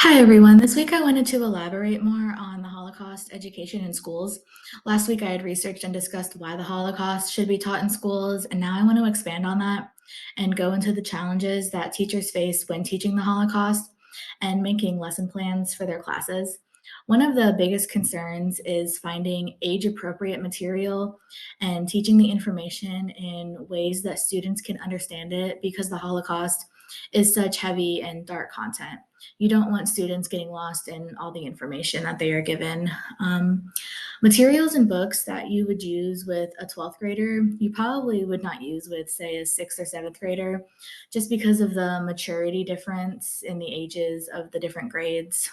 Hi, everyone. This week I wanted to elaborate more on the Holocaust education in schools. Last week I had researched and discussed why the Holocaust should be taught in schools, and now I want to expand on that and go into the challenges that teachers face when teaching the Holocaust and making lesson plans for their classes. One of the biggest concerns is finding age appropriate material and teaching the information in ways that students can understand it because the Holocaust is such heavy and dark content. You don't want students getting lost in all the information that they are given. Materials and books that you would use with a 12th grader, you probably would not use with, say, a 6th or 7th grader, just because of the maturity difference in the ages of the different grades.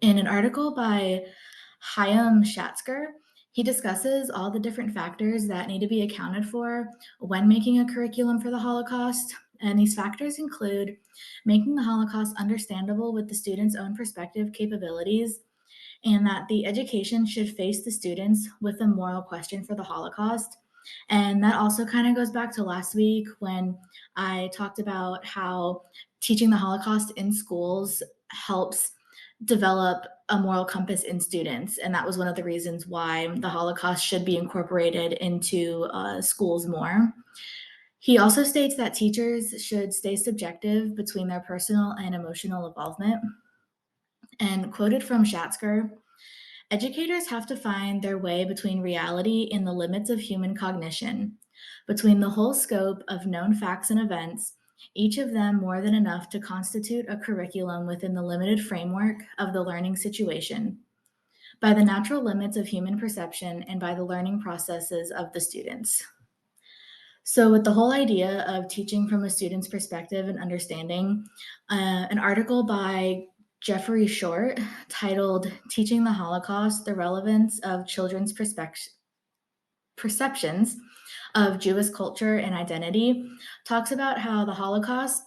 In an article by Chaim Schatzker, he discusses all the different factors that need to be accounted for when making a curriculum for the Holocaust. And these factors include making the Holocaust understandable with the student's own perspective capabilities, and that the education should face the students with a moral question for the Holocaust. And that also kind of goes back to last week when I talked about how teaching the Holocaust in schools helps develop a moral compass in students. And that was one of the reasons why the Holocaust should be incorporated into schools more. He also states that teachers should stay subjective between their personal and emotional involvement. And quoted from Schatzker, educators have to find their way between reality and the limits of human cognition, between the whole scope of known facts and events, each of them more than enough to constitute a curriculum within the limited framework of the learning situation, by the natural limits of human perception, and by the learning processes of the students. So, with the whole idea of teaching from a student's perspective and understanding, an article by Jeffrey Short titled Teaching the Holocaust, The Relevance of Children's Perceptions of Jewish Culture and Identity talks about how the Holocaust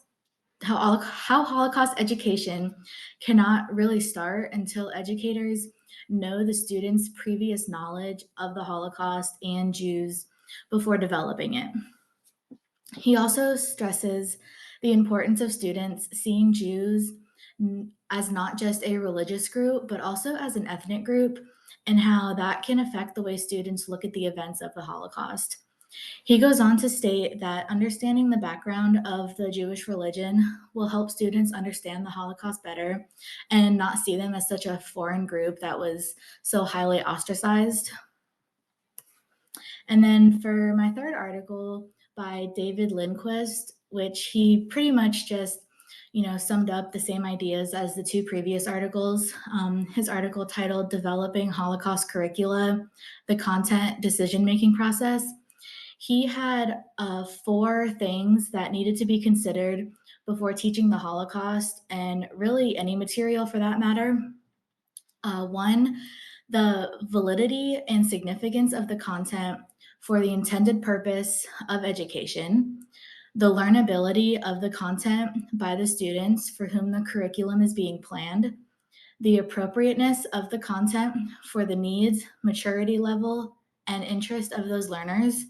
how Holocaust education cannot really start until educators know the students' previous knowledge of the Holocaust and Jews before developing it. He also stresses the importance of students seeing Jews as not just a religious group, but also as an ethnic group, and how that can affect the way students look at the events of the Holocaust. He goes on to state that understanding the background of the Jewish religion will help students understand the Holocaust better and not see them as such a foreign group that was so highly ostracized. And then for my third article by David Lindquist, which he pretty much just summed up the same ideas as the two previous articles. His article titled Developing Holocaust Curricula, the Content Decision-Making Process. He had 4 things that needed to be considered before teaching the Holocaust, and really any material for that matter. One, the validity and significance of the content for the intended purpose of education, the learnability of the content by the students for whom the curriculum is being planned, the appropriateness of the content for the needs, maturity level, and interest of those learners,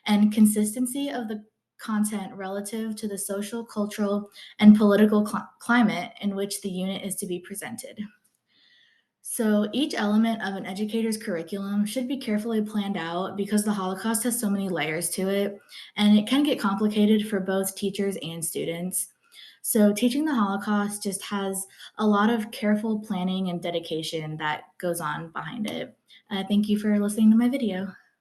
and consistency of the content relative to the social, cultural, and political climate in which the unit is to be presented. So each element of an educator's curriculum should be carefully planned out because the Holocaust has so many layers to it, and it can get complicated for both teachers and students. So teaching the Holocaust just has a lot of careful planning and dedication that goes on behind it. Thank you for listening to my video.